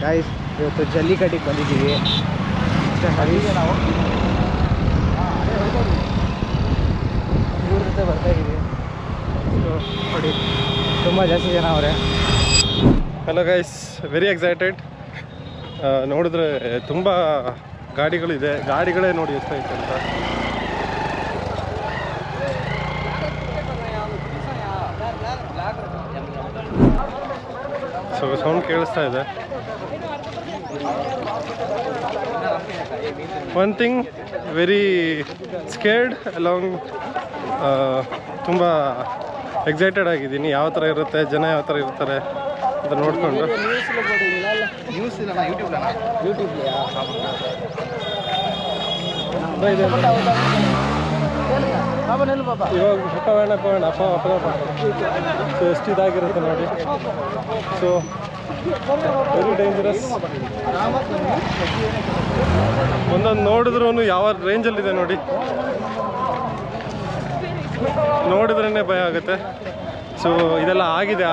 Guys ಇವತ್ತು ಜಲ್ಲಿಕಟ್ಟಿಗೆ ಬಂದಿದ್ದೀವಿ. ನಾವು ಇವ್ರ ಜೊತೆ ಬರ್ತಾಯಿದ್ದೀವಿ. ನೋಡಿ ತುಂಬ ಜಾಸ್ತಿ ಜನ ಅವರೇ. Hello guys, very excited. ನೋಡಿದ್ರೆ ತುಂಬ ಗಾಡಿಗಳಿದೆ, ಗಾಡಿಗಳೇ ನೋಡಿ ಎಷ್ಟೈತೆ ಅಂತ. ಸೊ ಸೌಂಡ್ ಕೇಳಿಸ್ತಾ ಇದೆ. One thing very scared along, ತುಂಬ ಎಕ್ಸೈಟೆಡ್ ಆಗಿದ್ದೀನಿ. ಯಾವ ಥರ ಇರುತ್ತೆ, ಜನ ಯಾವ ಥರ ಇರ್ತಾರೆ ಅಂತ ನೋಡಿಕೊಂಡು. ಇವಾಗ ಬೇಡ ಸೊ ಎಷ್ಟು ಇದಾಗಿರುತ್ತೆ ನೋಡಿ. So very dangerous. ಒಂದೊಂದು ನೋಡಿದ್ರೂ ಯಾವ ರೇಂಜಲ್ಲಿದೆ ನೋಡಿ, ನೋಡಿದ್ರೇ ಭಯ ಆಗುತ್ತೆ. ಸೊ ಇದೆಲ್ಲ ಆಗಿದೆ,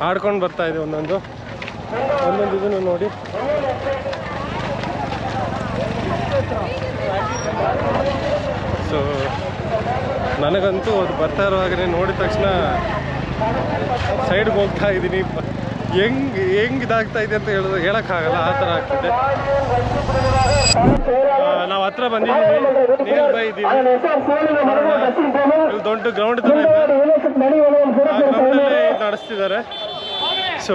ಆಡ್ಕೊಂಡು ಬರ್ತಾ ಇದೆ ಒಂದೊಂದು ಇದನ್ನು ನೋಡಿ. ಸೊ ನನಗಂತೂ ಅದು ಬರ್ತಾ ಇರುವಾಗಲೇ ನೋಡಿದ ತಕ್ಷಣ ಸೈಡ್ಗೆ ಹೋಗ್ತಾ ಇದ್ದೀನಿ. ಹೆಂಗೆ ಇದಾಗ್ತಾ ಇದೆ ಅಂತ ಹೇಳೋಕ್ಕಾಗಲ್ಲ, ಆ ಥರ ಆಗ್ತಿದೆ. ನಾವು ಹತ್ರ ಬಂದಿದ್ದೀವಿ, ನಿಯರ್ ಬೈ ಇದ್ದೀವಿ. ಇಲ್ಲಿ ದೊಡ್ಡ ಗ್ರೌಂಡ್ ಥರ ಇದೆ, ಆ ಗ್ರೌಂಡಲ್ಲೇ ನಡೆಸ್ತಿದ್ದಾರೆ. ಸೊ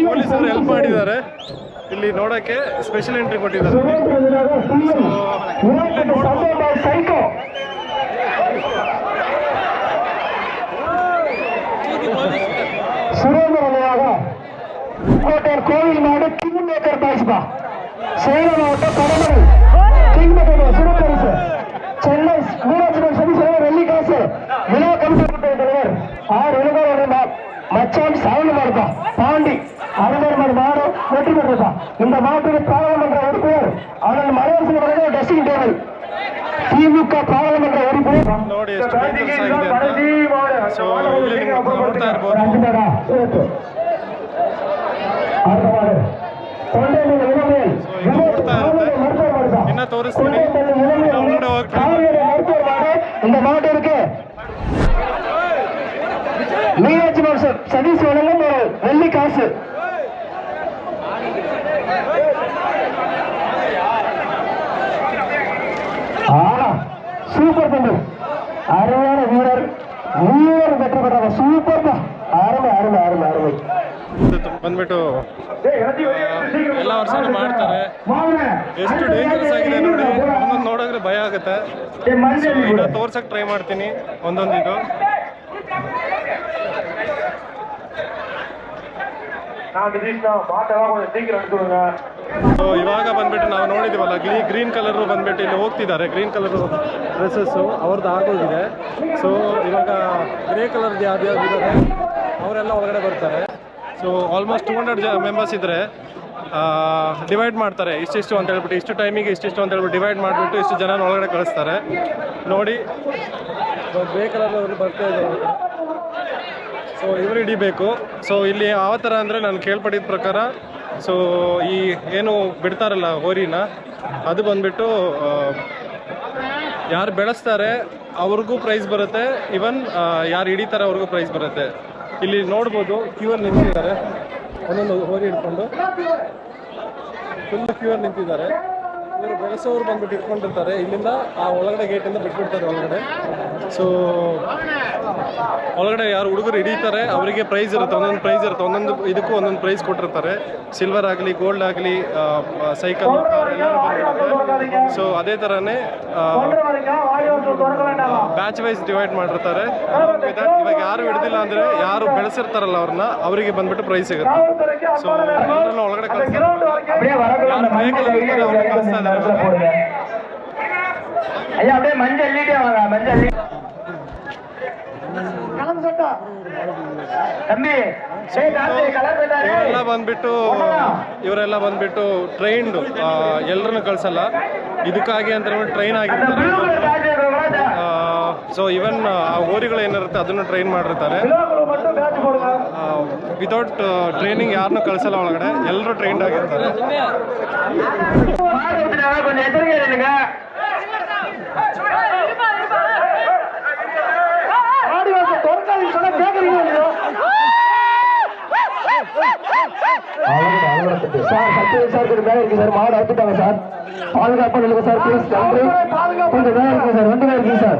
ಪೊಲೀಸರು ಹೆಲ್ಪ್ ಮಾಡಿದ್ದಾರೆ. ಇಲ್ಲಿ ನೋಡೋಕ್ಕೆ ಸ್ಪೆಷಲ್ ಎಂಟ್ರಿ ಕೊಟ್ಟಿದ್ದಾರೆ. கோவில் நாடு கிங் மேக்கர் பாய்ஸ்பா சேலம் மாவட்டம் கடமடை கிங் மேக்கர் சிறப்பரிசு சென்னை ஊராட்சி சதீஸ்வரர் வெள்ளிக்காசு விழா கமிட்டி தலைவர் ஆர் இளங்கோவன் மச்சான் சாவணி மாடுப்பா பாண்டி அரங்கர் மாடு வெற்றி பெற்றப்பா. இந்த மாட்டுக்கு பாராளுமன்ற உறுப்பினர் அண்ணன் மலையரசன் அவர்கள் ட்ரெஸ்ஸிங் டேபிள் திமுக பாராளுமன்ற உறுப்பினர் ನೋಡಿ ಎಷ್ಟು ಡೇಂಜರಸ್ ಆಗಿದೆ ಅಂತ. ಸೊ ಇಲ್ಲಿ ನೀವು ನೋಡ್ತಾ ಇರ್ಬೋದು. ಇನ್ನ ತೋರಿಸ್ತೀನಿ, ಒಳಗಡೆ ಹೋಗ್ತಾರೆ. இந்த மாட்டு இருக்கு மீனாட்சி மாசம் சதீஷ் வழங்கும் ஒரு வெள்ளி காசு. சூப்பர் தம்பி, அருமையான வீரர் வெற்றி பெற்றாங்க. சூப்பர் தான், அருமை அருமை அருமை அருமை. ಬಂದ್ಬಿಟ್ಟು ಎಲ್ಲ ವರ್ಷನೂ ಮಾಡ್ತಾರೆ. ಎಷ್ಟು ಡೇಂಜರಸ್ ಆಗಿದೆ ನೋಡಿ, ಒಂದೊಂದು ನೋಡಿದ್ರೆ ಭಯ ಆಗುತ್ತೆ. ಇನ್ನು ತೋರ್ಸಕ್ಕೆ ಟ್ರೈ ಮಾಡ್ತೀನಿ ಒಂದೊಂದು ಇದು. ಸೊ ಇವಾಗ ಬಂದ್ಬಿಟ್ಟು ನಾವು ನೋಡಿದ್ದೀವಲ್ಲ, ಗ್ರೀನ್ ಕಲರು ಬಂದ್ಬಿಟ್ಟು ಇಲ್ಲಿ ಹೋಗ್ತಿದ್ದಾರೆ. ಗ್ರೀನ್ ಕಲರು ಡ್ರೆಸ್ಸಸ್ಸು ಅವ್ರದ್ದು ಆಗೋಗಿದೆ. ಸೊ ಇವಾಗ ಗ್ರೇ ಕಲರ್ದು ಯಾವ್ದು ಇದ್ದಾರೆ ಅವರೆಲ್ಲ ಒಳಗಡೆ ಬರ್ತಾರೆ. ಸೊ ಆಲ್ಮೋಸ್ಟ್ 200 ಮೆಂಬರ್ಸ್ ಇದ್ದರೆ ಡಿವೈಡ್ ಮಾಡ್ತಾರೆ, ಇಷ್ಟಿಷ್ಟು ಅಂತ ಹೇಳ್ಬಿಟ್ಟು, ಇಷ್ಟು ಟೈಮಿಗೆ ಇಷ್ಟಿಷ್ಟು ಅಂತ ಹೇಳ್ಬಿಟ್ಟು ಡಿವೈಡ್ ಮಾಡಿಬಿಟ್ಟು ಇಷ್ಟು ಜನ ಒಳಗಡೆ ಕಳಿಸ್ತಾರೆ. ನೋಡಿ ಗ್ರೇ ಕಲರ್ ಬರ್ತಾ ಇದೆ. ಸೊ ಇವರು ಹಿಡಿಬೇಕು. ಸೊ ಇಲ್ಲಿ ಯಾವ ಥರ ಅಂದರೆ ನಾನು ಕೇಳ್ಪಟ್ಟಿದ್ದ ಪ್ರಕಾರ, ಸೊ ಈ ಏನು ಬಿಡ್ತಾರಲ್ಲ ಹೋರಿನ, ಅದು ಬಂದ್ಬಿಟ್ಟು ಯಾರು ಬೆಳೆಸ್ತಾರೆ ಅವ್ರಿಗೂ ಪ್ರೈಸ್ ಬರುತ್ತೆ, ಇವನ್ ಯಾರು ಹಿಡಿತಾರೆ ಅವ್ರಿಗೂ ಪ್ರೈಸ್ ಬರುತ್ತೆ. ಇಲ್ಲಿ ನೋಡ್ಬೋದು ಕ್ಯೂರ್ ನಿಂತಿದ್ದಾರೆ, ಒಂದೊಂದು ಹೋರಿ ಹಿಡ್ಕೊಂಡು ಫುಲ್ ಕ್ಯೂರ್ ನಿಂತಿದ್ದಾರೆ. ಇವರು ಬೆಳೆಸೋರು ಬಂದ್ಬಿಟ್ಟು ಇಟ್ಕೊಂಡಿರ್ತಾರೆ. ಇಲ್ಲಿಂದ ಆ ಒಳಗಡೆ ಗೇಟಿಂದ ಬಿಟ್ಬಿಡ್ತಾರೆ ಒಳಗಡೆ. ಸೊ ಒಳಗಡೆ ಯಾರು ಹುಡುಗರು ಹಿಡಿತಾರೆ ಅವರಿಗೆ ಪ್ರೈಸ್ ಇರುತ್ತೆ, ಒಂದೊಂದು ಪ್ರೈಸ್ ಇರುತ್ತೆ. ಒಂದೊಂದು ಇದಕ್ಕೂ ಒಂದೊಂದು ಪ್ರೈಸ್ ಕೊಟ್ಟಿರ್ತಾರೆ. ಸಿಲ್ವರ್ ಆಗಲಿ, ಗೋಲ್ಡ್ ಆಗಲಿ, ಸೈಕಲ್, ಕಾರ್ ಎಲ್ಲರೂ ಬಂದಿರುತ್ತೆ. ಸೊ ಅದೇ ಥರನೇ ಬ್ಯಾಚ್ ವೈಸ್ ಡಿವೈಡ್ ಮಾಡಿರ್ತಾರೆ. ಇವಾಗ ಯಾರು ಹಿಡ್ದಿಲ್ಲ ಅಂದರೆ ಯಾರು ಬೆಳೆಸಿರ್ತಾರಲ್ಲ ಅವ್ರನ್ನ, ಅವರಿಗೆ ಬಂದ್ಬಿಟ್ಟು ಪ್ರೈಸ್ ಸಿಗುತ್ತೆ. ಸೊ ಎಲ್ಲರನ್ನ ಒಳಗಡೆ ಕಳಿಸ್ತಾರೆ. ಯಾರು ವೆಹಿಕಲ್ ಇರ್ತಾರೆ ಅವ್ರಿಗೆ ಕಳಿಸ್ತಾ ಇದ್ದಾರೆ. ஐயா அப்படியே மஞ்சள் மஞ்சள் ಇವರೆಲ್ಲ ಬಂದ್ಬಿಟ್ಟು ಟ್ರೈನ್ಡ್, ಎಲ್ಲರನ್ನು ಕಳ್ಸಲ್ಲ, ಇದಕ್ಕಾಗಿ ಅಂತ ಟ್ರೈನ್ ಆಗಿರ್ತಾರೆ. ಸೊ ಇವನ್ ಆ ಓರಿಗಳು ಏನಿರುತ್ತೆ ಅದನ್ನು ಟ್ರೈನ್ ಮಾಡಿರ್ತಾರೆ. ವಿತೌಟ್ ಟ್ರೈನಿಂಗ್ ಯಾರನ್ನೂ ಕಳ್ಸಲ್ಲ ಒಳಗಡೆ, ಎಲ್ಲರೂ ಟ್ರೈನ್ಡ್ ಆಗಿರ್ತಾರೆ. சார் மேல இருக்கு சார், மாடு அவுத்துட்டாங்க சார், பாதுகாப்பு நிலுங்க சார், ப்ளீஸ் கொஞ்சம் மேல இருக்கு சார், வண்டி மேல இருக்கு சார்,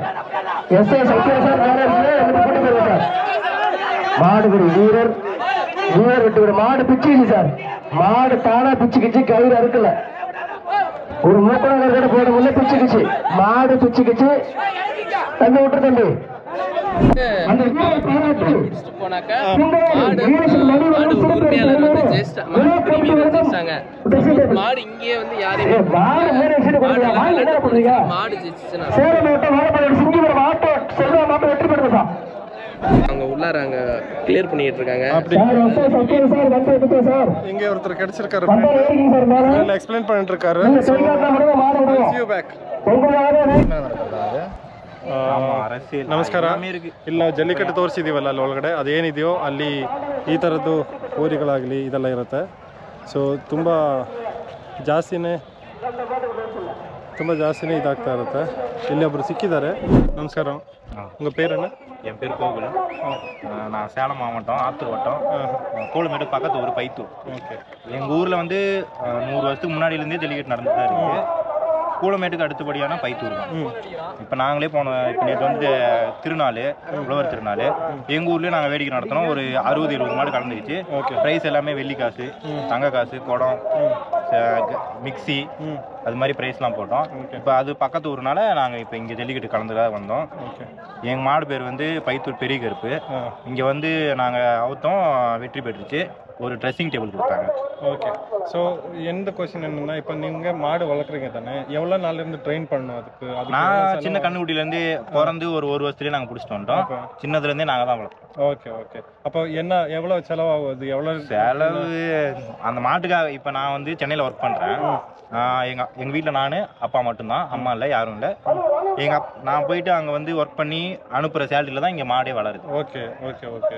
எஸ்ஐ சத்யா சார் மேல இருக்கு, போட்டு போயிருங்க சார். மாடுபடி வீரர் விட்டு விட மாடு பிச்சுக்கிச்சு சார், மாடு தானா பிச்சுக்கிச்சு, கயிறு அறுக்கல, ஒரு மூக்கணம் கூட போட முடியல, பிச்சுக்கிச்சு மாடு, பிச்சுக்கிச்சு. தம்பி விட்டு தம்பி அந்த வீரர் பாராட்டு மாடு இங்கே வந்து யாரையுமே அங்க உள்ளார அங்க கிளியர் பண்ணிட்டு இருக்காங்க. இங்க ஒருத்தர் கிடைச்சிருக்காரு, எக்ஸ்பிளைன் பண்ணிட்டு இருக்காரு. ನಮಸ್ಕಾರ. ಇಲ್ಲಿ ನಾವು ಜಲ್ಲಿಕಟ್ಟು ತೋರಿಸಿದ್ದೀವಲ್ಲ ಅಲ್ಲಿ ಒಳಗಡೆ, ಅದೇನಿದೆಯೋ ಅಲ್ಲಿ ಈ ಥರದ್ದು ಊರಿಗಳಾಗಲಿ ಇದೆಲ್ಲ ಇರುತ್ತೆ. ಸೊ ತುಂಬ ಜಾಸ್ತಿನೇ ಇದಾಗ್ತಾ ಇರುತ್ತೆ. ಇಲ್ಲಿ ಒಬ್ಬರು ಸಿಕ್ಕಿದ್ದಾರೆ. ನಮಸ್ಕಾರ, உங்கள் பேர் என்ன? என் பேர் கோகுல். நான் சேலம் மாவட்டம் ஆத்தூர் வட்டம், கோலமேடு பக்கத்து ஊர் பைத்தூர். ஓகே. எங்கள் ஊரில் வந்து 100 வருஷத்துக்கு முன்னாடியிலேருந்தே ஜல்லிக்கட்டு நடந்துட்டு தான் இருக்குது. கூலமேட்டுக்கு அடுத்தபடியான பைத்தூர் தான். இப்போ நாங்களே இப்போ நேற்று வந்து திருநாள், உழவர் திருநாள், எங்கள் ஊர்லேயே நாங்கள் வேடிக்கை நடத்தினோம். ஒரு 60-70 மாடு கலந்துக்கிச்சு. ப்ரைஸ் எல்லாமே வெள்ளி காசு, தங்க காசு, குடம், மிக்சி, அது மாதிரி ப்ரைஸ்லாம் போட்டோம். இப்போ அது பக்கத்து ஊர்னால நாங்கள் இப்போ இங்கே ஜல்லிக்கட்டு கலந்துக்காக வந்தோம். எங்கள் மாடு பேர் வந்து பைத்தூர் பெரிய கருப்பு. இங்கே வந்து நாங்கள் அவுத்தோம், வெற்றி பெற்றுச்சு. ஒரு ட்ரெஸ்ஸிங் டேபிள் கொடுத்தாங்க. ஓகே. ஸோ எந்த கொஸ்டின் என்னன்னா, இப்போ நீங்கள் மாடு வளர்க்குறீங்க தானே, எவ்வளோ நாள்லேருந்து ட்ரெயின் பண்ணணும் அதுக்கு? நான் சின்ன கண்ணுக்குட்டிலேருந்து பிறந்து ஒரு வருஷத்துலேயே நாங்கள் பிடிச்சிட்டு வந்துட்டோம். சின்னதுலேருந்தே நாங்கள் தான் வளர்த்தோம். Okay okay. அப்போ எவ்வளோ செலவாகுது? எவ்வளோ செலவு அந்த மாட்டுக்காக? இப்போ நான் வந்து சென்னையில் ஒர்க் பண்ணுறேன். எங்கள் வீட்டில் நான் அப்பா மட்டும்தான், அம்மா இல்லை, யாரும் இல்லை. நான் போயிட்டு அங்கே வந்து ஒர்க் பண்ணி அனுப்புகிற சேலரியில் தான் இங்கே மாடே வளருது. Okay okay okay.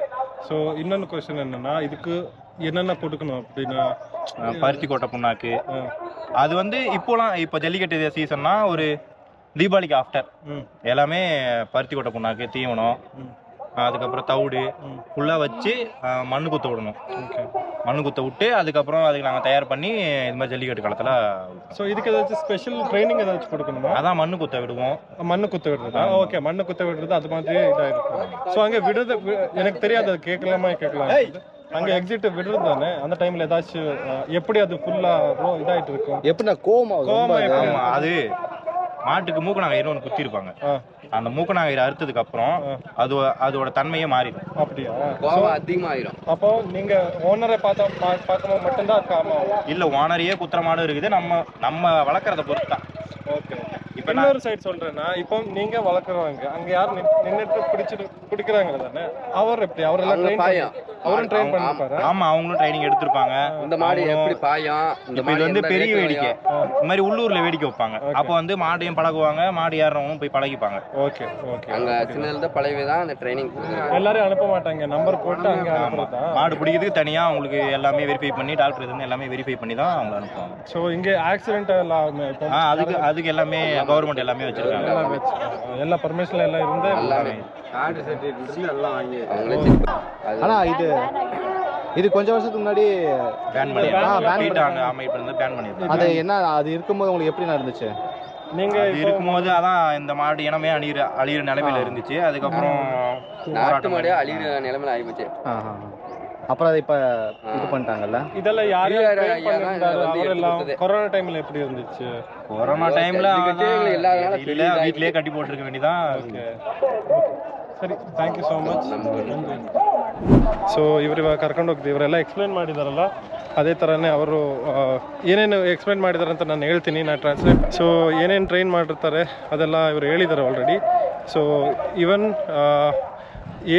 ஸோ இன்னொன்று கொஸ்டின் என்னென்னா, இதுக்கு என்னென்ன கொடுக்கணும் அப்படின்னா? பருத்தி கொட்டை புண்ணாக்கு, அது வந்து இப்போ ஜல்லிக்கட்டு சீசன்னா ஒரு தீபாவளிக்கு ஆஃப்டர் எல்லாமே பருத்தி கொட்டை புண்ணாக்கு, தீவனம், அதுக்கப்புறம் தவிடு ஃபுல்லாக வச்சு மண்ணு குத்த விடணும். மண்ணு குத்த விட்டு அதுக்கப்புறம் அதுக்கு நாங்கள் தயார் பண்ணி இது மாதிரி ஜல்லிக்கட்டு காலத்தில். ஸோ இதுக்கு ஏதாச்சும் ஸ்பெஷல் ட்ரைனிங் ஏதாச்சும் கொடுக்கணுமா? அதான் மண்ணு குத்த விடுவோம். மண்ணு குத்த விடுறதா? ஓகே, மண்ணு குத்த விடுறது அது மாதிரி இதாக இருக்கும். ஸோ அங்கே விடுறது எனக்கு தெரியாது, அது கேட்கலாம். அங்கே எக்ஸிட் விடுறது தானே, அந்த டைமில் ஏதாச்சும் எப்படி அது ஃபுல்லாக இதாகிட்டு இருக்கும்? எப்படின்னா கோமா அது மாட்டுக்கு மூக்கணாங்கயிறு ஒன்று குத்திருப்பாங்க. அந்த மூக்கணாங்கயிறு அறுத்ததுக்கு அப்புறம் அதோட தன்மையே மாறிடும். அப்படியா? அதிகமாயிரும். அப்போ நீங்க ஓனரை பார்க்கும்போது மட்டும்தான் காமா? இல்ல, ஓனரையே குத்துற மாடும் இருக்குது. நம்ம வளர்க்குறத பொறுத்து தான். ஓகே. இப்போ இன்னொரு சைடு சொல்றேன்னா, இப்போ நீங்க வளர்க்குறவங்க அங்க யார் நின்றுட்டு பிடிக்கிறாங்க தானே, அவர் எப்படி? அவரெல்லாம் ட்ரெயின் பண்ணிருப்பாரு. ஆமா, அவங்களும் ட்ரைனிங் எடுத்திருப்பாங்க. இந்த மாடு எப்படி பாயும், இப்போ இது வந்து பெரிய வேடிக்கை. இந்த மாதிரி உள்ளூர்ல வேடிக்கை வைப்பாங்க. அப்போ வந்து மாடையும் பழகுவாங்க, மாடு ஏறவங்களும் போய் பழகிப்பாங்க. Okay okay. அங்க சின்னதுல பழகதான் அந்த ட்ரைனிங். எல்லாரும் அனுப்ப மாட்டாங்க, நம்பர் போட்டு அங்க அனுப்புறதா? மாடு பிடிக்கிறதுக்கு தனியா அவங்களுக்கு எல்லாமே வெரிஃபை பண்ணி, டாக்டர் இருந்து எல்லாமே வெரிஃபை பண்ணி தான் அவங்க அனுப்புவாங்க. ஸோ இங்கே ஆக்சிடென்ட் எல்லாம் அதுக்கு எல்லாமே கவர்மெண்ட் எல்லாமே வச்சிருக்காங்க. எல்லா பர்மிஷன்ல எல்லாம் இருந்து எல்லாமே ஆனா இது கொஞ்சம் வருஷத்துக்கு முன்னாடி பேன் பண்ணிருக்காங்க. அது என்ன, அது இருக்கும்போது உங்களுக்கு எப்படி நடந்துச்சு? நீங்க இருக்கும்போது அதான் இந்த மாடு இனமே அழியிற நிலைமையில இருந்துச்சு. அதுக்கப்புறம் நாட்டு மாடே அழியிற நிலைமையில ஆயிப்போச்சு. அப்புறம் அதை இப்ப இது பண்ணிட்டாங்கல்ல. இதெல்லாம் யாரெல்லாம் கொரோனா டைம்ல எப்படி இருந்துச்சு? கொரோனா டைம்ல இல்ல, வீட்லயே கட்டி போட்டுருக்க வேண்டியதான். ಸರಿ, thank you so much. So ಇವಾಗ ಕರ್ಕೊಂಡು ಹೋಗ್ತೀವಿ. ಇವರೆಲ್ಲ ಎಕ್ಸ್ಪ್ಲೇನ್ ಮಾಡಿದಾರಲ್ಲ, ಅದೇ ಥರನೇ ಅವರು ಏನೇನು ಎಕ್ಸ್ಪ್ಲೇನ್ ಮಾಡಿದ್ದಾರೆ ಅಂತ ನಾನು ಹೇಳ್ತೀನಿ, ನಾನು ಟ್ರಾನ್ಸ್ಲೇಟ್. ಸೊ ಏನೇನು ಟ್ರೈನ್ ಮಾಡಿರ್ತಾರೆ ಅದೆಲ್ಲ ಇವರು ಹೇಳಿದ್ದಾರೆ ಆಲ್ರೆಡಿ. ಸೊ ಇವನ್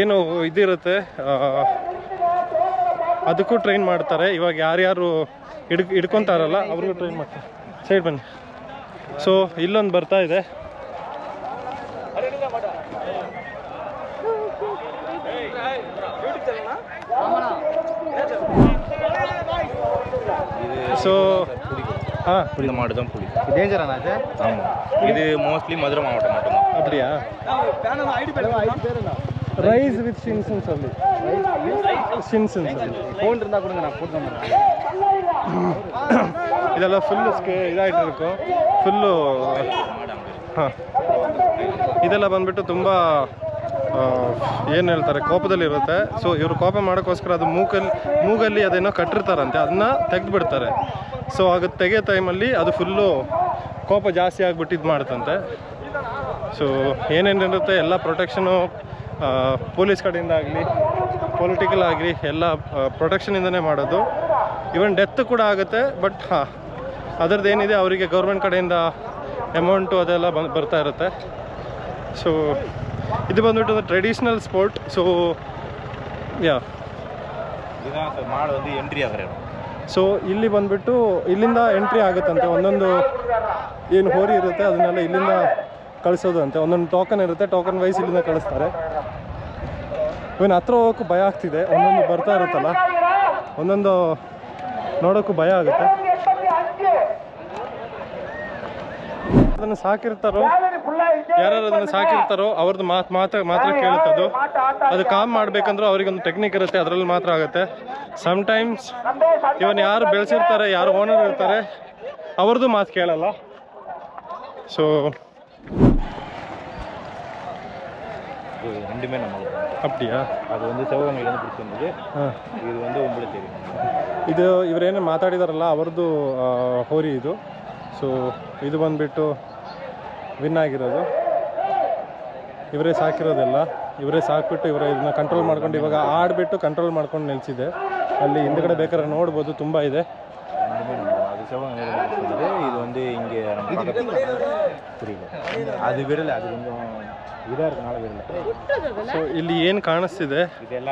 ಏನು ಇದಿರುತ್ತೆ ಅದಕ್ಕೂ ಟ್ರೈನ್ ಮಾಡ್ತಾರೆ. ಇವಾಗ ಯಾರ್ಯಾರು ಹಿಡ್ಕೊತಾರಲ್ಲ ಅವ್ರಿಗೂ ಟ್ರೈನ್ ಮಾಡ್ತಾರೆ. ಸೈಡ್ ಬನ್ನಿ. ಸೊ ಇಲ್ಲೊಂದು ಬರ್ತಾ ಇದೆ. ஸோ இது மாடு தான் புலி. டேஞ்சரானா இது? ஆமாம், இது மோஸ்ட்லி மதுரை மாவட்டம் மட்டும்தான். அப்படியா? ரைஸ் வித் ஷின்சன் சொல்லி ஷின்சன் சொல்லி ஃபோன் இருந்தால் கொடுங்க, நான் போட்டு வந்துடுறேன். ಇದೆಲ್ಲ ಫುಲ್ಲು ಇದಾಗಿಟ್ಟು இருக்கும் ಫುಲ್ಲು. ಹಾಂ, ಇದೆಲ್ಲ ಬಂದ್ಬಿಟ್ಟು ತುಂಬ ಏನು ಹೇಳ್ತಾರೆ ಕೋಪದಲ್ಲಿರುತ್ತೆ. ಸೊ ಇವರು ಕೋಪ ಮಾಡೋಕ್ಕೋಸ್ಕರ ಅದು ಮೂಗಲ್ಲಿ ಅದೇನೋ ಕಟ್ಟಿರ್ತಾರಂತೆ, ಅದನ್ನ ತೆಗೆದುಬಿಡ್ತಾರೆ. ಸೊ ಅದು ತೆಗೆಯೋ ಟೈಮಲ್ಲಿ ಅದು ಫುಲ್ಲು ಕೋಪ ಜಾಸ್ತಿ ಆಗಿಬಿಟ್ಟು ಇದು ಮಾಡುತ್ತಂತೆ. ಸೊ ಏನೇನಿರುತ್ತೆ ಎಲ್ಲ ಪ್ರೊಟೆಕ್ಷನು ಪೊಲೀಸ್ ಕಡೆಯಿಂದ ಆಗಲಿ ಪೊಲಿಟಿಕಲ್ ಆಗಲಿ ಎಲ್ಲ ಪ್ರೊಟೆಕ್ಷನಿಂದನೇ ಮಾಡೋದು. ಇವನ್ ಡೆತ್ ಕೂಡ ಆಗುತ್ತೆ. ಬಟ್ ಹಾಂ, ಅದರದ್ದು ಏನಿದೆ ಅವರಿಗೆ ಗೌರ್ಮೆಂಟ್ ಕಡೆಯಿಂದ ಅಮೌಂಟು ಅದೆಲ್ಲ ಬರ್ತಾ ಇರುತ್ತೆ. ಸೊ ಇದು ಬಂದ್ಬಿಟ್ಟು ಒಂದು ಟ್ರೆಡಿಷ್ನಲ್ ಸ್ಪೋರ್ಟ್. ಸೊ ಯಾ மாடு வந்து என்ட்ரி ஆகிற இடம். ಸೊ ಇಲ್ಲಿ ಬಂದ್ಬಿಟ್ಟು ಇಲ್ಲಿಂದ ಎಂಟ್ರಿ ಆಗುತ್ತಂತೆ. ಒಂದೊಂದು ಏನು ಹೋರಿ ಇರುತ್ತೆ ಅದನ್ನೆಲ್ಲ ಇಲ್ಲಿಂದ ಕಳಿಸೋದು ಅಂತೆ. ಒಂದೊಂದು ಟೋಕನ್ ಇರುತ್ತೆ, ಟೋಕನ್ ವೈಸ್ ಇಲ್ಲಿಂದ ಕಳಿಸ್ತಾರೆ. ಇವನ್ ಹತ್ರ ಹೋಗೋಕ್ಕೂ ಭಯ ಆಗ್ತಿದೆ. ಒಂದೊಂದು ಬರ್ತಾ ಇರುತ್ತಲ್ಲ, ಒಂದೊಂದು ನೋಡೋಕ್ಕೂ ಭಯ ಆಗುತ್ತೆ. ಅದನ್ನು ಸಾಕಿರ್ತಾರೋ ಯಾರು ಅದನ್ನು ಸಾಕಿರ್ತಾರೋ ಅವ್ರದ್ದು ಮಾತ್ರ ಕೇಳುತ್ತದು. ಅದು ಕಾಮ್ ಮಾಡಬೇಕಂದ್ರೂ ಅವ್ರಿಗೊಂದು ಟೆಕ್ನಿಕ್ ಇರುತ್ತೆ, ಅದರಲ್ಲಿ ಮಾತ್ರ ಆಗುತ್ತೆ. ಸಮ್ಟೈಮ್ಸ್ ಇವನ್ ಯಾರು ಬೆಳೆಸಿರ್ತಾರೆ, ಯಾರು ಓನರ್ ಇರ್ತಾರೆ, ಅವ್ರದ್ದು ಮಾತು ಕೇಳಲ್ಲ. ಸೊ ரெண்டுமே நம்மளுக்கு. அப்படியா? அது வந்து சிவகங்கையிலேருந்து பிடிச்சிருந்தது. இது வந்து உம்பளச்சேரி. ಇದು ಇವರೇನು ಮಾತಾಡಿದಾರಲ್ಲ ಅವ್ರದ್ದು ಹೋರಿ ಇದು. ಸೊ ಇದು ಬಂದುಬಿಟ್ಟು ವಿನ್ ಆಗಿರೋದು. ಇವರೇ ಸಾಕಿರೋದೆಲ್ಲ, ಇವರೇ ಸಾಕ್ಬಿಟ್ಟು ಇವರೇ ಇದನ್ನ ಕಂಟ್ರೋಲ್ ಮಾಡ್ಕೊಂಡು ಇವಾಗ ಆಡಿಬಿಟ್ಟು ಕಂಟ್ರೋಲ್ ಮಾಡ್ಕೊಂಡು ನಿಲ್ಸಿದೆ. ಅಲ್ಲಿ ಹಿಂದ್ಗಡೆ ಬೇಕಾದ್ರೆ ನೋಡ್ಬೋದು, ತುಂಬ ಇದೆ. அது சிவகங்கையிலேருந்து பிடிச்சிருந்தது. இது வந்து இங்கே நம்ம புரியல, அது விரல, அது கொஞ்சம் இதாக இருக்கனால விரல. ಸೊ ಇಲ್ಲಿ ಏನು ಕಾಣಿಸ್ತಿದೆ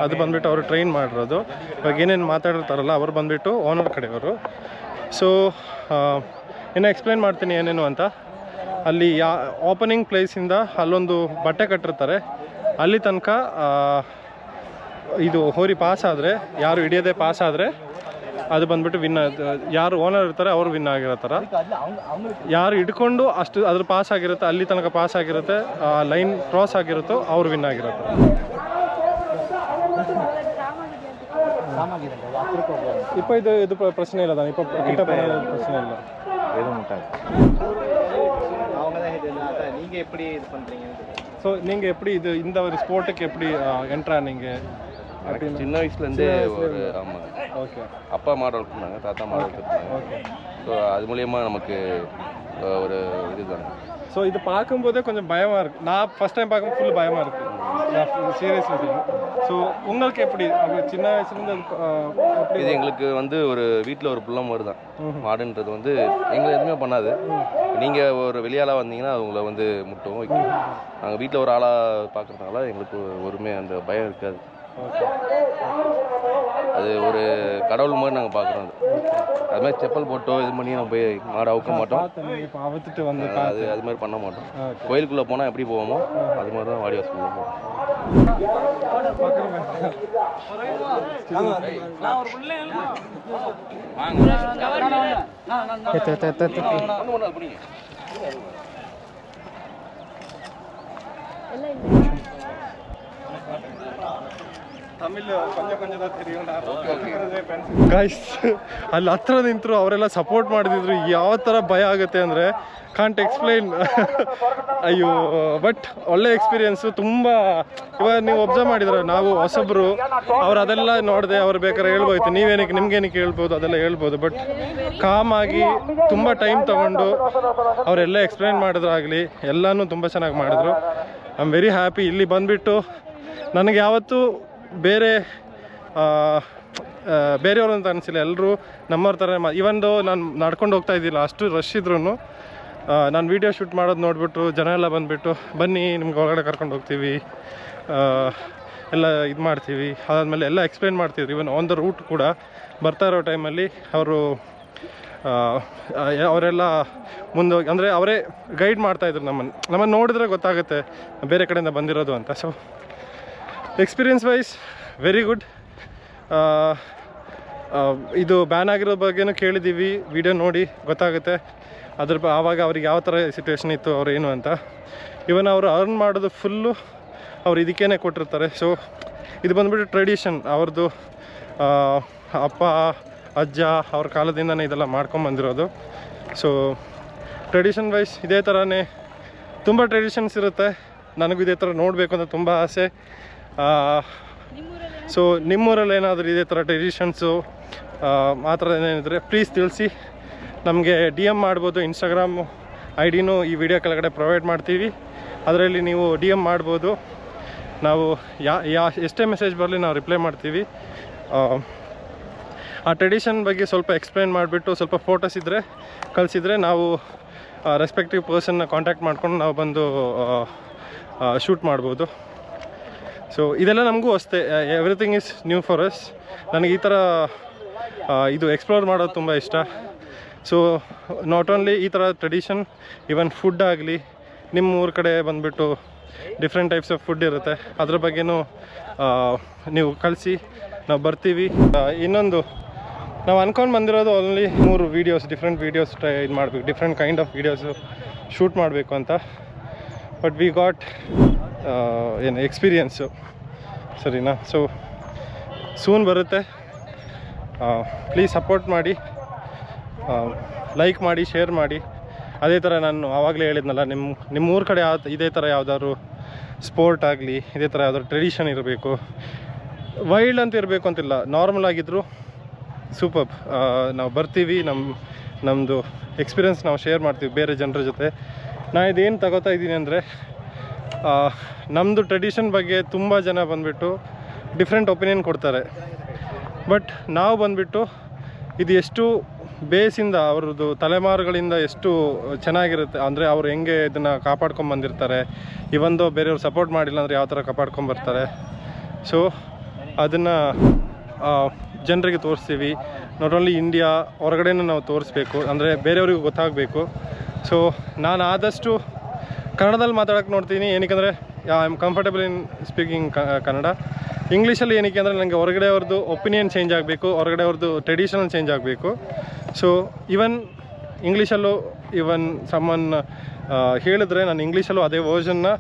ಅದು ಬಂದ್ಬಿಟ್ಟು ಅವರು ಟ್ರೈನ್ ಮಾಡಿರೋದು. ಇವಾಗ ಏನೇನು ಮಾತಾಡಿರ್ತಾರಲ್ಲ ಅವ್ರು ಬಂದುಬಿಟ್ಟು ಓನರ್ ಕಡೆಯವರು. ಸೊ ಇನ್ನೂ ಎಕ್ಸ್ಪ್ಲೇನ್ ಮಾಡ್ತೀನಿ ಏನೇನು ಅಂತ. ಅಲ್ಲಿ ಓಪನಿಂಗ್ ಪ್ಲೇಸಿಂದ ಅಲ್ಲೊಂದು ಬಟ್ಟೆ ಕಟ್ಟಿರ್ತಾರೆ, ಅಲ್ಲಿ ತನಕ ಇದು ಹೋರಿ ಪಾಸ್ ಆದರೆ, ಯಾರು ಹಿಡಿಯೋದೇ ಪಾಸ್ ಆದರೆ ಅದು ಬಂದ್ಬಿಟ್ಟು ವಿನ್. ಯಾರು ಓನರ್ ಇರ್ತಾರೆ ಅವರು ವಿನ್ ಆಗಿರೋ ಥರ. ಯಾರು ಹಿಡ್ಕೊಂಡು ಅಷ್ಟು ಅದ್ರ ಪಾಸ್ ಆಗಿರುತ್ತೆ, ಅಲ್ಲಿ ತನಕ ಪಾಸ್ ಆಗಿರುತ್ತೆ, ಲೈನ್ ಕ್ರಾಸ್ ಆಗಿರುತ್ತೋ ಅವ್ರು ವಿನ್ ಆಗಿರೋ ಥರ. இப்போ இது பிரச்சனை இல்லை தான். இப்போ கிட்ட பிரச்சனை இல்லை, எதுவும் முட்டாது. அவங்க தான் இது அதான் நீங்கள் எப்படி இது பண்ணுறீங்க? ஸோ நீங்கள் எப்படி இந்த ஒரு ஸ்போர்ட்டுக்கு எப்படி என்ட்ரானீங்க? சின்ன வயசுலேருந்தே ஒரு ஆமாம். ஓகே. அப்பா மாடு வளர்த்துருந்தாங்க, தாத்தா மாடு வளர்த்துருந்தாங்க. ஓகே. ஸோ அது மூலயமா நமக்கு ஒரு இதுதாங்க. ஸோ இது பார்க்கும்போதே கொஞ்சம் பயமாக இருக்குது. நான் ஃபஸ்ட் டைம் பார்க்கும்போது ஃபுல் பயமாக இருக்குது. நான் சீரியஸ்லி. ஸோ உங்களுக்கு எப்படி அது சின்ன வயசுலேருந்து எப்படி? இது எங்களுக்கு வந்து ஒரு வீட்டில் ஒரு புள்ள மாதிரி தான். மாடுன்றது வந்து எங்களை எதுவுமே பண்ணாது. நீங்கள் ஒரு வெளியாளாக வந்தீங்கன்னா அது உங்களை வந்து முட்டும் வைக்கும். நாங்கள் வீட்டில் ஒரு ஆளாக பார்க்குறதுனால எங்களுக்கு ஒருமே அந்த பயம் இருக்காது. அது ஒரு கடவுள் மாதிரி நாங்கள் பார்க்குறோம். அது மாதிரி செப்பல் போட்டோ இது பண்ணி நம்ம போய் மாடு அவுக்க மாட்டோம். இப்போ அவுத்துட்டு வந்து அது மாதிரி பண்ண மாட்டோம். கோயிலுக்குள்ளே போனால் எப்படி போவோமோ அது மாதிரி தான் வாடி வாசல் போவோம். ತಮಿಳ್ ಕೊಂಚ தெரியும். ಗೈಸ್ ಅಲ್ಲಿ ಹತ್ರ ನಿಂತರು ಅವರೆಲ್ಲ ಸಪೋರ್ಟ್ ಮಾಡಿದ್ರು. ಯಾವ ಥರ ಭಯ ಆಗುತ್ತೆ ಅಂದರೆ ಕಾಂಟ್ ಎಕ್ಸ್ಪ್ಲೈನ್. ಅಯ್ಯೋ, ಬಟ್ ಒಳ್ಳೆ ಎಕ್ಸ್ಪೀರಿಯೆನ್ಸು ತುಂಬ. ಇವಾಗ ನೀವು ಒಬ್ಸರ್ವ್ ಮಾಡಿದ್ರೆ ನಾವು ಹೊಸಬ್ರು, ಅವ್ರು ಅದೆಲ್ಲ ನೋಡಿದೆ, ಅವ್ರು ಬೇಕಾದ್ರೆ ಹೇಳ್ಬೋಯ್ತು, ನಿಮ್ಗೇನಕ್ಕೆ ಹೇಳ್ಬೋದು, ಅದೆಲ್ಲ ಹೇಳ್ಬೋದು. ಬಟ್ ಕಾಮಾಗಿ ತುಂಬ ಟೈಮ್ ತೊಗೊಂಡು ಅವರೆಲ್ಲ ಎಕ್ಸ್ಪ್ಲೈನ್ ಮಾಡಿದ್ರಾಗಲಿ ಎಲ್ಲನೂ ತುಂಬ ಚೆನ್ನಾಗಿ ಮಾಡಿದ್ರು. I am very happy. ಇಲ್ಲಿ ಬಂದುಬಿಟ್ಟು ನನಗೆ ಯಾವತ್ತೂ ಬೇರೆಯವರು ಅಂತ ಅನಿಸಿಲ್ಲ. ಎಲ್ಲರೂ ನಮ್ಮವ್ರ ಥರ. ಇವನ್ದು ನಾನು ನಡ್ಕೊಂಡು ಹೋಗ್ತಾ ಇದ್ದಿಲ್ಲ, ಅಷ್ಟು ರಶ್ ಇದ್ರೂ ನಾನು ವೀಡಿಯೋ ಶೂಟ್ ಮಾಡೋದು ನೋಡಿಬಿಟ್ಟು ಜನ ಎಲ್ಲ ಬಂದುಬಿಟ್ಟು ಬನ್ನಿ ನಿಮ್ಗೆ ಒಳಗಡೆ ಕರ್ಕೊಂಡು ಹೋಗ್ತೀವಿ, ಎಲ್ಲ ಇದು ಮಾಡ್ತೀವಿ. ಅದಾದಮೇಲೆ ಎಲ್ಲ ಎಕ್ಸ್ಪ್ಲೇನ್ ಮಾಡ್ತಿದ್ರು. ಇವನ್ ಆನ್ ದ ರೂಟ್ ಕೂಡ ಬರ್ತಾ ಇರೋ ಟೈಮಲ್ಲಿ ಅವರೆಲ್ಲ ಮುಂದೋಗಿ ಅಂದರೆ ಅವರೇ ಗೈಡ್ ಮಾಡ್ತಾಯಿದ್ರು ನಮ್ಮನ್ನು ನೋಡಿದ್ರೆ ಗೊತ್ತಾಗುತ್ತೆ ಬೇರೆ ಕಡೆಯಿಂದ ಬಂದಿರೋದು ಅಂತ. So experience wise very good. ಇದು ಬ್ಯಾನ್ ಆಗಿರೋ ಬಗ್ಗೆನೂ ಕೇಳಿದ್ದೀವಿ, ವಿಡಿಯೋ ನೋಡಿ ಗೊತ್ತಾಗುತ್ತೆ ಆವಾಗ ಅವ್ರಿಗೆ ಯಾವ ಥರ ಸಿಚುವೇಶನ್ ಇತ್ತು ಅವ್ರು ಏನು ಅಂತ. ಇವನ್ ಅವರು ಅರ್ನ್ ಮಾಡೋದು ಫುಲ್ಲು ಅವ್ರು ಇದಕ್ಕೇ ಕೊಟ್ಟಿರ್ತಾರೆ. ಸೊ ಇದು ಬಂದುಬಿಟ್ಟು ಟ್ರೆಡಿಷನ್ ಅವ್ರದ್ದು, ಅಪ್ಪ ಅಜ್ಜ ಅವ್ರ ಕಾಲದಿಂದನೇ ಇದೆಲ್ಲ ಮಾಡ್ಕೊಂಬಂದಿರೋದು. ಸೊ ಟ್ರೆಡಿಷನ್ ವೈಸ್ ಇದೇ ಥರನೇ ತುಂಬ ಟ್ರೆಡಿಷನ್ಸ್ ಇರುತ್ತೆ. ನನಗೂ ಇದೇ ಥರ ನೋಡಬೇಕು ಅಂತ ತುಂಬ ಆಸೆ. ಸೊ ನಿಮ್ಮೂರಲ್ಲಿ ಏನಾದರೂ ಇದೇ ಥರ ಟ್ರೆಡಿಷನ್ಸು ಆ ಥರ ಏನಿದ್ರೆ ಪ್ಲೀಸ್ ತಿಳಿಸಿ. ನಮಗೆ DM ಮಾಡ್ಬೋದು. ಇನ್ಸ್ಟಾಗ್ರಾಮ್ ID-ನೂ ಈ ವಿಡಿಯೋ ಕೆಳಗಡೆ ಪ್ರೊವೈಡ್ ಮಾಡ್ತೀವಿ. ಅದರಲ್ಲಿ ನೀವು DM ಮಾಡ್ಬೋದು. ನಾವು ಎಷ್ಟೇ ಮೆಸೇಜ್ ಬರಲಿ ನಾವು ರಿಪ್ಲೈ ಮಾಡ್ತೀವಿ. ಆ ಟ್ರೆಡಿಷನ್ ಬಗ್ಗೆ ಸ್ವಲ್ಪ ಎಕ್ಸ್ಪ್ಲೇನ್ ಮಾಡಿಬಿಟ್ಟು ಸ್ವಲ್ಪ ಫೋಟೋಸ್ ಇದ್ದರೆ ಕಳಿಸಿದರೆ ನಾವು ರೆಸ್ಪೆಕ್ಟಿವ್ ಪರ್ಸನ್ನ ಕಾಂಟ್ಯಾಕ್ಟ್ ಮಾಡ್ಕೊಂಡು ನಾವು ಬಂದು ಶೂಟ್ ಮಾಡ್ಬೋದು. ಸೊ ಇದೆಲ್ಲ ನಮಗೂ ಅಷ್ಟೇ, everything is new for us. ನನಗೆ ಈ ಥರ ಇದು ಎಕ್ಸ್ಪ್ಲೋರ್ ಮಾಡೋದು ತುಂಬ ಇಷ್ಟ. ಸೊ ನಾಟ್ ಓನ್ಲಿ ಈ ಥರ ಟ್ರೆಡಿಷನ್, ಈವನ್ ಫುಡ್ ಆಗಲಿ, ನಿಮ್ಮ ಊರ ಕಡೆ ಬಂದುಬಿಟ್ಟು ಡಿಫ್ರೆಂಟ್ ಟೈಪ್ಸ್ ಆಫ್ ಫುಡ್ ಇರುತ್ತೆ, ಅದ್ರ ಬಗ್ಗೆನೂ ನೀವು ಕಳಿಸಿ, ನಾವು ಬರ್ತೀವಿ. ಇನ್ನೊಂದು ನಾವು ಅಂದ್ಕೊಂಡು ಬಂದಿರೋದು ಓನ್ಲಿ 3 ವೀಡಿಯೋಸ್, ಡಿಫ್ರೆಂಟ್ ವೀಡಿಯೋಸ್ ಇದು ಮಾಡಬೇಕು, different kind of videos shoot ಮಾಡಬೇಕು ಅಂತ. ಬಟ್ ವಿ ಗಾಟ್ ಏನು ಎಕ್ಸ್ಪೀರಿಯನ್ಸು, ಸರಿನಾ? ಸೊ ಸೂನ್ ಬರುತ್ತೆ. ಪ್ಲೀಸ್ ಸಪೋರ್ಟ್ ಮಾಡಿ, ಲೈಕ್ ಮಾಡಿ, ಶೇರ್ ಮಾಡಿ. ಅದೇ ಥರ ನಾನು ಆವಾಗಲೇ ಹೇಳಿದ್ನಲ್ಲ, ನಿಮ್ಮ ಊರ ಕಡೆ ಇದೇ ಥರ ಯಾವ್ದಾದ್ರು ಸ್ಪೋರ್ಟ್ ಆಗಲಿ, ಇದೇ ಥರ ಯಾವ್ದಾದ್ರು ಟ್ರೆಡಿಷನ್ ಇರಬೇಕು. ವೈಲ್ಡ್ ಅಂತ ಇರಬೇಕು ಅಂತಿಲ್ಲ, ನಾರ್ಮಲ್ ಆಗಿದ್ದರೂ ಸೂಪರ್. ನಾವು ಬರ್ತೀವಿ, ನಮ್ಮದು ಎಕ್ಸ್ಪೀರಿಯನ್ಸ್ ನಾವು ಶೇರ್ ಮಾಡ್ತೀವಿ ಬೇರೆ ಜನರ ಜೊತೆ. ನಾನು ಇದೇನು ತಗೋತಾ ಇದ್ದೀನಿ ಅಂದರೆ, ನಮ್ಮದು ಟ್ರೆಡಿಷನ್ ಬಗ್ಗೆ ತುಂಬ ಜನ ಬಂದುಬಿಟ್ಟು ಡಿಫ್ರೆಂಟ್ ಒಪಿನಿಯನ್ ಕೊಡ್ತಾರೆ. ಬಟ್ ನಾವು ಬಂದುಬಿಟ್ಟು ಇದು ಎಷ್ಟು ಬೇಸಿಂದ ಅವ್ರದ್ದು ತಲೆಮಾರುಗಳಿಂದ ಎಷ್ಟು ಚೆನ್ನಾಗಿರುತ್ತೆ ಅಂದರೆ, ಅವ್ರು ಹೆಂಗೆ ಇದನ್ನು ಕಾಪಾಡ್ಕೊಂಬಂದಿರ್ತಾರೆ, ಇವಂದು ಬೇರೆಯವ್ರು ಸಪೋರ್ಟ್ ಮಾಡಿಲ್ಲ ಅಂದರೆ ಯಾವ ಥರ ಕಾಪಾಡ್ಕೊಂಬರ್ತಾರೆ. ಸೊ ಅದನ್ನು ಜನರಿಗೆ ತೋರಿಸ್ತೀವಿ. ನಾಟ್ ಓನ್ಲಿ ಇಂಡಿಯಾ, ಹೊರಗಡೆನೂ ನಾವು ತೋರಿಸ್ಬೇಕು, ಅಂದರೆ ಬೇರೆಯವ್ರಿಗೂ ಗೊತ್ತಾಗಬೇಕು. ಸೊ ನಾನು ಆದಷ್ಟು ಕನ್ನಡದಲ್ಲಿ ಮಾತಾಡೋಕ್ಕೆ ನೋಡ್ತೀನಿ, ಏನಕ್ಕೆ I am comfortable in speaking Kannada. ಇಂಗ್ಲೀಷಲ್ಲಿ ಏನಕ್ಕೆ ಅಂದರೆ ನನಗೆ ಹೊರಗಡೆಯವ್ರದ್ದು ಒಪಿನಿಯನ್ ಚೇಂಜ್ ಆಗಬೇಕು, ಹೊರಗಡೆಯವ್ರದ್ದು ಟ್ರೆಡಿಷನಲ್ ಚೇಂಜ್ ಆಗಬೇಕು. ಸೊ ಇವನ್ ಇಂಗ್ಲೀಷಲ್ಲೂ ಸಮ್ಮನ್ ಹೇಳಿದ್ರೆ ನಾನು ಇಂಗ್ಲೀಷಲ್ಲೂ ಅದೇ ವರ್ಷನ್ನ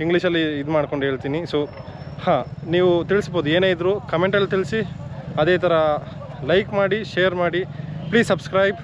ಇಂಗ್ಲೀಷಲ್ಲಿ ಇದು ಮಾಡ್ಕೊಂಡು ಹೇಳ್ತೀನಿ. ಸೊ ನೀವು ತಿಳಿಸ್ಬೋದು, ಏನೇ ಇದ್ದರೂ ಕಮೆಂಟಲ್ಲಿ ತಿಳಿಸಿ. ಅದೇ ಥರ ಲೈಕ್ ಮಾಡಿ, ಶೇರ್ ಮಾಡಿ, ಪ್ಲೀಸ್ ಸಬ್ಸ್ಕ್ರೈಬ್.